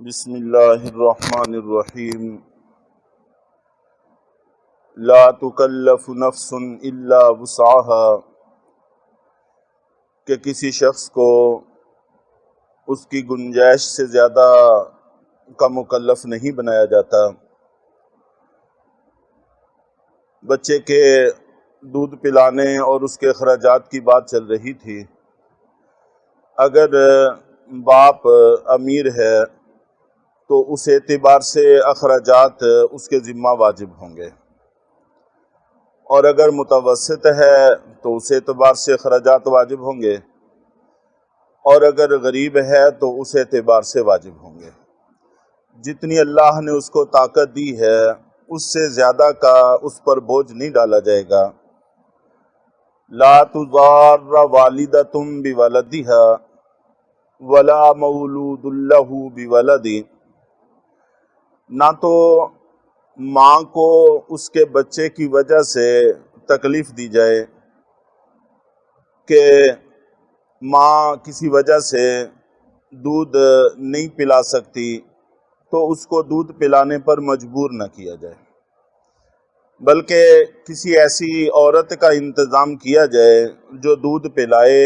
بسم اللہ الرحمن الرحیم لا تکلف نفس الا وسعها کہ کسی شخص کو اس کی گنجائش سے زیادہ کا مکلف نہیں بنایا جاتا۔ بچے کے دودھ پلانے اور اس کے اخراجات کی بات چل رہی تھی۔ اگر باپ امیر ہے تو اس اعتبار سے اخراجات اس کے ذمہ واجب ہوں گے، اور اگر متوسط ہے تو اس اعتبار سے اخراجات واجب ہوں گے، اور اگر غریب ہے تو اس اعتبار سے واجب ہوں گے۔ جتنی اللہ نے اس کو طاقت دی ہے اس سے زیادہ کا اس پر بوجھ نہیں ڈالا جائے گا۔ لا تضار والدۃ بولدها ولا مولود له بولد، نہ تو ماں کو اس کے بچے کی وجہ سے تکلیف دی جائے کہ ماں کسی وجہ سے دودھ نہیں پلا سکتی تو اس کو دودھ پلانے پر مجبور نہ کیا جائے، بلکہ کسی ایسی عورت کا انتظام کیا جائے جو دودھ پلائے،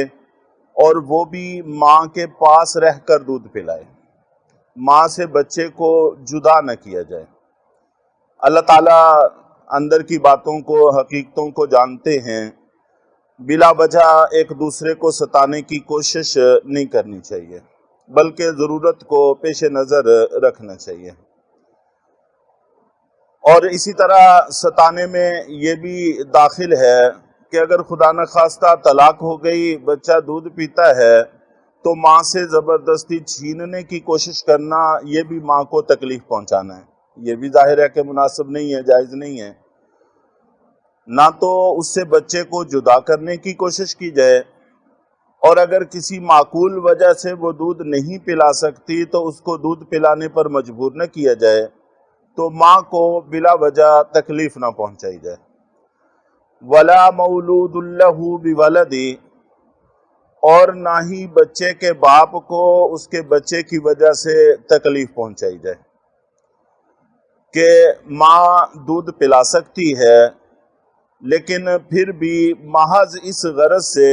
اور وہ بھی ماں کے پاس رہ کر دودھ پلائے، ماں سے بچے کو جدا نہ کیا جائے۔ اللہ تعالیٰ اندر کی باتوں کو، حقیقتوں کو جانتے ہیں، بلا وجہ ایک دوسرے کو ستانے کی کوشش نہیں کرنی چاہیے، بلکہ ضرورت کو پیش نظر رکھنا چاہیے۔ اور اسی طرح ستانے میں یہ بھی داخل ہے کہ اگر خدا نخواستہ طلاق ہو گئی، بچہ دودھ پیتا ہے تو ماں سے زبردستی چھیننے کی کوشش کرنا، یہ بھی ماں کو تکلیف پہنچانا ہے۔ یہ بھی ظاہر ہے کہ مناسب نہیں ہے، جائز نہیں ہے۔ نہ تو اس سے بچے کو جدا کرنے کی کوشش کی جائے، اور اگر کسی معقول وجہ سے وہ دودھ نہیں پلا سکتی تو اس کو دودھ پلانے پر مجبور نہ کیا جائے، تو ماں کو بلا وجہ تکلیف نہ پہنچائی جائے۔ ولا مولود له بولد، اور نہ ہی بچے کے باپ کو اس کے بچے کی وجہ سے تکلیف پہنچائی جائے کہ ماں دودھ پلا سکتی ہے لیکن پھر بھی محض اس غرض سے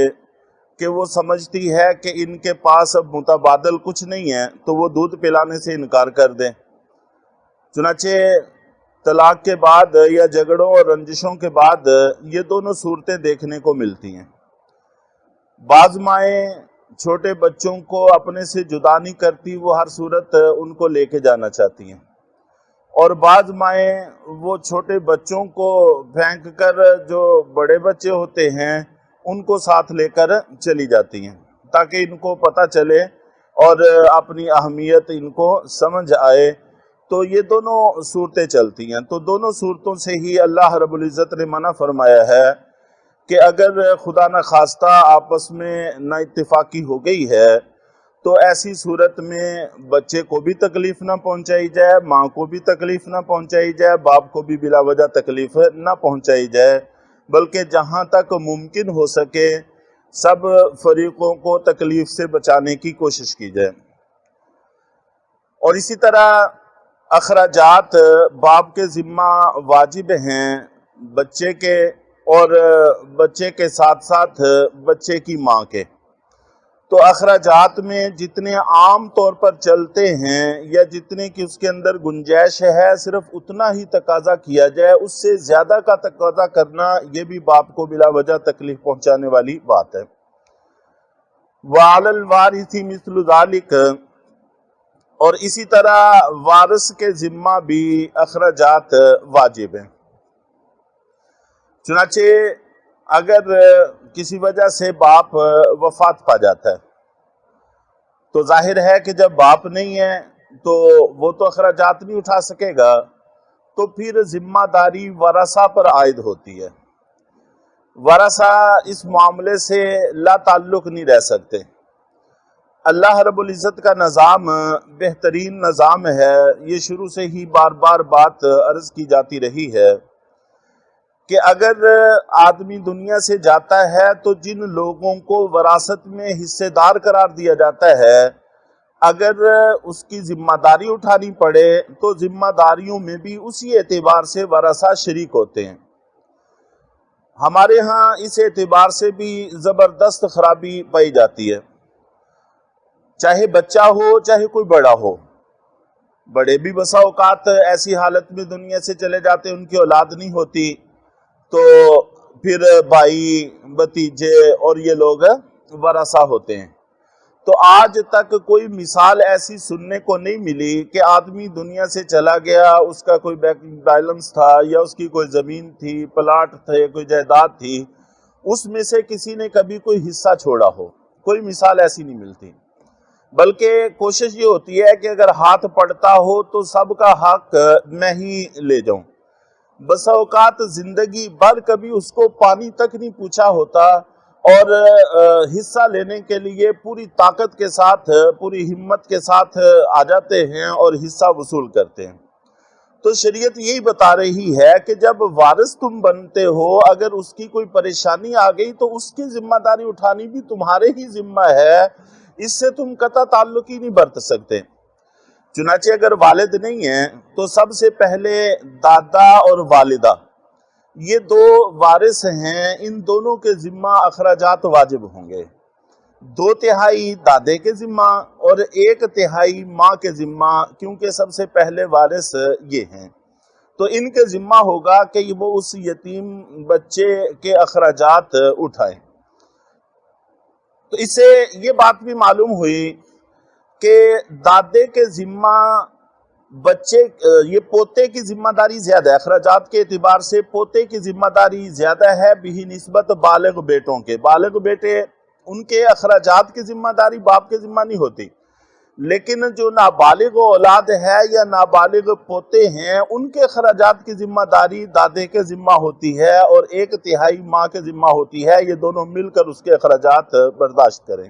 کہ وہ سمجھتی ہے کہ ان کے پاس اب متبادل کچھ نہیں ہے تو وہ دودھ پلانے سے انکار کر دیں۔ چنانچہ طلاق کے بعد یا جھگڑوں اور رنجشوں کے بعد یہ دونوں صورتیں دیکھنے کو ملتی ہیں۔ بعض مائیں چھوٹے بچوں کو اپنے سے جدا نہیں کرتی، وہ ہر صورت ان کو لے کے جانا چاہتی ہیں، اور بعض مائیں وہ چھوٹے بچوں کو پھینک کر جو بڑے بچے ہوتے ہیں ان کو ساتھ لے کر چلی جاتی ہیں تاکہ ان کو پتہ چلے اور اپنی اہمیت ان کو سمجھ آئے۔ تو یہ دونوں صورتیں چلتی ہیں۔ تو دونوں صورتوں سے ہی اللہ رب العزت نے منع فرمایا ہے کہ اگر خدا نخواستہ آپس میں نا اتفاقی ہو گئی ہے تو ایسی صورت میں بچے کو بھی تکلیف نہ پہنچائی جائے، ماں کو بھی تکلیف نہ پہنچائی جائے، باپ کو بھی بلا وجہ تکلیف نہ پہنچائی جائے، بلکہ جہاں تک ممکن ہو سکے سب فریقوں کو تکلیف سے بچانے کی کوشش کی جائے۔ اور اسی طرح اخراجات باپ کے ذمہ واجب ہیں بچے کے، اور بچے کے ساتھ ساتھ بچے کی ماں کے۔ تو اخراجات میں جتنے عام طور پر چلتے ہیں یا جتنے کی اس کے اندر گنجائش ہے، صرف اتنا ہی تقاضا کیا جائے، اس سے زیادہ کا تقاضا کرنا یہ بھی باپ کو بلا وجہ تکلیف پہنچانے والی بات ہے۔ وَعَلَى الْوَارِثِ مِثْلُ ذَلِكَ، اور اسی طرح وارث کے ذمہ بھی اخراجات واجب ہیں۔ چنانچہ اگر کسی وجہ سے باپ وفات پا جاتا ہے تو ظاہر ہے کہ جب باپ نہیں ہے تو وہ تو اخراجات نہیں اٹھا سکے گا، تو پھر ذمہ داری ورثہ پر عائد ہوتی ہے۔ ورثہ اس معاملے سے لا تعلق نہیں رہ سکتے۔ اللہ رب العزت کا نظام بہترین نظام ہے، یہ شروع سے ہی بار بار بات عرض کی جاتی رہی ہے کہ اگر آدمی دنیا سے جاتا ہے تو جن لوگوں کو وراثت میں حصے دار قرار دیا جاتا ہے، اگر اس کی ذمہ داری اٹھانی پڑے تو ذمہ داریوں میں بھی اسی اعتبار سے ورثہ شریک ہوتے ہیں۔ ہمارے ہاں اس اعتبار سے بھی زبردست خرابی پائی جاتی ہے، چاہے بچہ ہو چاہے کوئی بڑا ہو۔ بڑے بھی بسا اوقات ایسی حالت میں دنیا سے چلے جاتے ان کی اولاد نہیں ہوتی، تو پھر بھائی بھتیجے اور یہ لوگ ورثہ ہوتے ہیں۔ تو آج تک کوئی مثال ایسی سننے کو نہیں ملی کہ آدمی دنیا سے چلا گیا، اس کا کوئی بیلنس تھا یا اس کی کوئی زمین تھی، پلاٹ تھے، کوئی جائیداد تھی، اس میں سے کسی نے کبھی کوئی حصہ چھوڑا ہو۔ کوئی مثال ایسی نہیں ملتی، بلکہ کوشش یہ ہوتی ہے کہ اگر ہاتھ پڑتا ہو تو سب کا حق میں ہی لے جاؤں۔ بس اوقات زندگی بھر کبھی اس کو پانی تک نہیں پوچھا ہوتا، اور حصہ لینے کے لیے پوری طاقت کے ساتھ پوری ہمت کے ساتھ آ جاتے ہیں اور حصہ وصول کرتے ہیں۔ تو شریعت یہی بتا رہی ہے کہ جب وارث تم بنتے ہو، اگر اس کی کوئی پریشانی آ گئی تو اس کی ذمہ داری اٹھانی بھی تمہارے ہی ذمہ ہے، اس سے تم قطع تعلق ہی نہیں برت سکتے۔ چنانچہ اگر والد نہیں ہیں تو سب سے پہلے دادا اور والدہ، یہ دو وارث ہیں، ان دونوں کے ذمہ اخراجات واجب ہوں گے۔ 2/3 دادے کے ذمہ اور 1/3 ماں کے ذمہ، کیونکہ سب سے پہلے وارث یہ ہیں، تو ان کے ذمہ ہوگا کہ وہ اس یتیم بچے کے اخراجات اٹھائیں۔ تو اس سے یہ بات بھی معلوم ہوئی کہ دادے کے ذمہ بچے، یہ پوتے کی ذمہ داری زیادہ ہے، اخراجات کے اعتبار سے پوتے کی ذمہ داری زیادہ ہے بہ نسبت بالغ بیٹوں کے۔ بالغ بیٹے ان کے اخراجات کی ذمہ داری باپ کے ذمہ نہیں ہوتی، لیکن جو نابالغ اولاد ہے یا نابالغ پوتے ہیں ان کے اخراجات کی ذمہ داری دادے کے ذمہ ہوتی ہے، اور 1/3 ماں کے ذمہ ہوتی ہے۔ یہ دونوں مل کر اس کے اخراجات برداشت کریں۔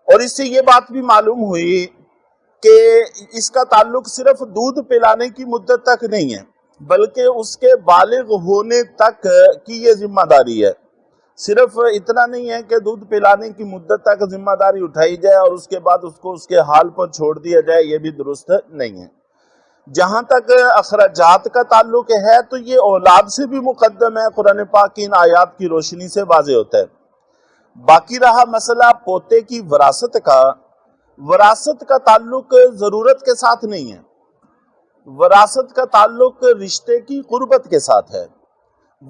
اور اس سے یہ بات بھی معلوم ہوئی کہ اس کا تعلق صرف دودھ پلانے کی مدت تک نہیں ہے، بلکہ اس کے بالغ ہونے تک کی یہ ذمہ داری ہے۔ صرف اتنا نہیں ہے کہ دودھ پلانے کی مدت تک ذمہ داری اٹھائی جائے اور اس کے بعد اس کو اس کے حال پر چھوڑ دیا جائے، یہ بھی درست نہیں ہے۔ جہاں تک اخراجات کا تعلق ہے تو یہ اولاد سے بھی مقدم ہے، قرآن پاک کی ان آیات کی روشنی سے واضح ہوتا ہے۔ باقی رہا مسئلہ پوتے کی وراثت کا تعلق ضرورت کے ساتھ نہیں ہے، وراثت کا تعلق رشتے کی قربت کے ساتھ ہے۔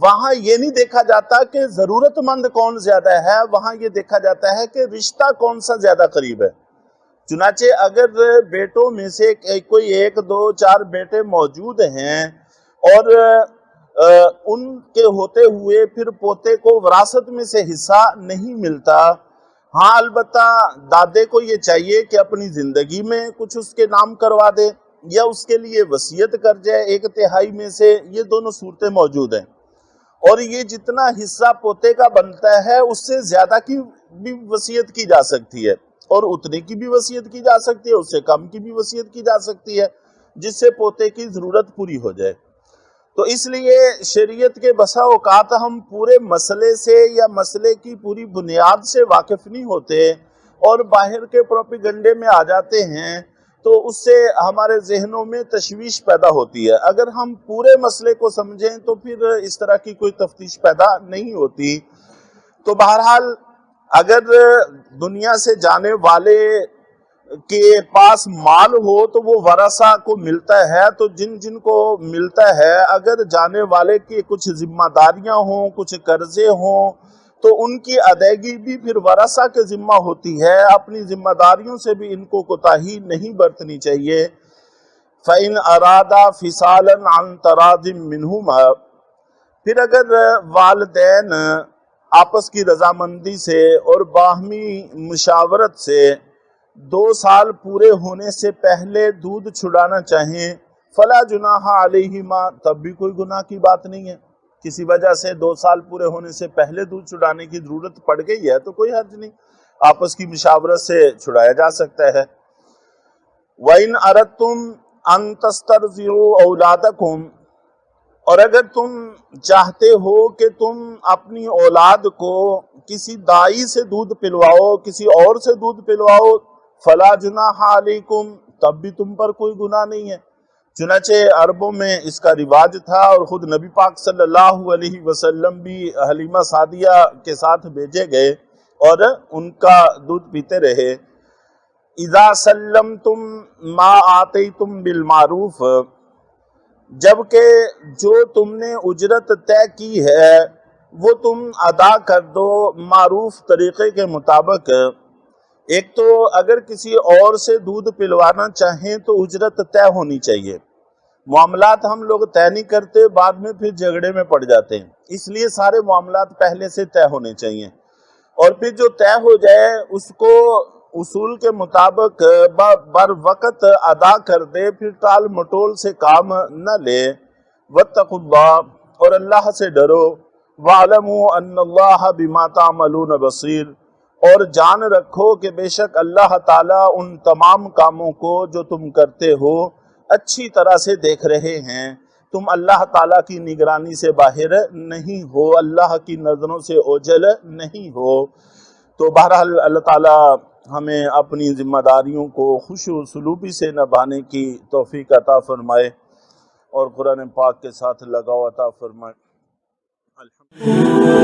وہاں یہ نہیں دیکھا جاتا کہ ضرورت مند کون زیادہ ہے، وہاں یہ دیکھا جاتا ہے کہ رشتہ کون سا زیادہ قریب ہے۔ چنانچہ اگر بیٹوں میں سے کوئی 1 2 4 بیٹے موجود ہیں اور ان کے ہوتے ہوئے پھر پوتے کو وراثت میں سے حصہ نہیں ملتا، ہاں البتہ دادے کو یہ چاہیے کہ اپنی زندگی میں کچھ اس کے نام کروا دے یا اس کے لیے وصیت کر جائے 1/3 میں سے، یہ دونوں صورتیں موجود ہیں۔ اور یہ جتنا حصہ پوتے کا بنتا ہے اس سے زیادہ کی بھی وصیت کی جا سکتی ہے، اور اتنے کی بھی وصیت کی جا سکتی ہے، اس سے کم کی بھی وصیت کی جا سکتی ہے، جس سے پوتے کی ضرورت پوری ہو جائے۔ تو اس لیے شریعت کے بسا اوقات ہم پورے مسئلے سے یا مسئلے کی پوری بنیاد سے واقف نہیں ہوتے اور باہر کے پروپیگنڈے میں آ جاتے ہیں، تو اس سے ہمارے ذہنوں میں تشویش پیدا ہوتی ہے۔ اگر ہم پورے مسئلے کو سمجھیں تو پھر اس طرح کی کوئی تفتیش پیدا نہیں ہوتی۔ تو بہرحال اگر دنیا سے جانے والے کے پاس مال ہو تو وہ ورثہ کو ملتا ہے، تو جن جن کو ملتا ہے اگر جانے والے کی کچھ ذمہ داریاں ہوں، کچھ قرضے ہوں، تو ان کی ادائیگی بھی پھر ورثہ کے ذمہ ہوتی ہے۔ اپنی ذمہ داریوں سے بھی ان کو کوتاہی نہیں برتنی چاہیے۔ فَإِنْ أَرَادَا فِصَالًا عَنْ تَرَاضٍ مِّنْهُمَا، پھر اگر والدین آپس کی رضامندی سے اور باہمی مشاورت سے 2 سال پورے ہونے سے پہلے دودھ چھڑانا چاہیں، فَلَا جُنَاحَ عَلَيْهِمَا، تب بھی کوئی گناہ کی بات نہیں ہے۔ کسی وجہ سے 2 سال پورے ہونے سے پہلے دودھ چھڑانے کی ضرورت پڑ گئی ہے تو کوئی حرج نہیں، آپس کی مشاورت سے چھڑایا جا سکتا ہے۔ وَإِنْ أَرَدْتُمْ أَن تَسْتَرْضِعُوا أَوْلَادَكُمْ، اور اگر تم چاہتے ہو کہ تم اپنی اولاد کو کسی دائی سے دودھ پلواؤ، کسی اور سے دودھ پلواؤ، فلا جناح علیکم، تب بھی تم پر کوئی گناہ نہیں ہے۔ چنانچہ عربوں میں اس کا رواج تھا، اور خود نبی پاک صلی اللہ علیہ وسلم بھی حلیمہ سعدیہ کے ساتھ بھیجے گئے اور ان کا دودھ پیتے رہے۔ اذا سلمتم ما آتیتم بالمعروف، جبکہ جو تم نے اجرت طے کی ہے وہ تم ادا کر دو معروف طریقے کے مطابق۔ ایک تو اگر کسی اور سے دودھ پلوانا چاہیں تو اجرت طے ہونی چاہیے۔ معاملات ہم لوگ طے نہیں کرتے، بعد میں پھر جھگڑے میں پڑ جاتے ہیں، اس لیے سارے معاملات پہلے سے طے ہونے چاہیے، اور پھر جو طے ہو جائے اس کو اصول کے مطابق بر وقت ادا کر دے، پھر ٹال مٹول سے کام نہ لے۔ واتقوا اللہ، اور اللہ سے ڈرو۔ وَاعْلَمُوا أَنَّ اللَّهَ بِمَا تَعْمَلُونَ بَصِيرٌ، اور جان رکھو کہ بے شک اللہ تعالیٰ ان تمام کاموں کو جو تم کرتے ہو اچھی طرح سے دیکھ رہے ہیں۔ تم اللہ تعالیٰ کی نگرانی سے باہر نہیں ہو، اللہ کی نظروں سے اوجھل نہیں ہو۔ تو بہرحال اللہ تعالیٰ ہمیں اپنی ذمہ داریوں کو خشوع و سلوبی سے نبھانے کی توفیق عطا فرمائے اور قرآن پاک کے ساتھ لگاؤ عطا فرمائے۔ الحمدللہ۔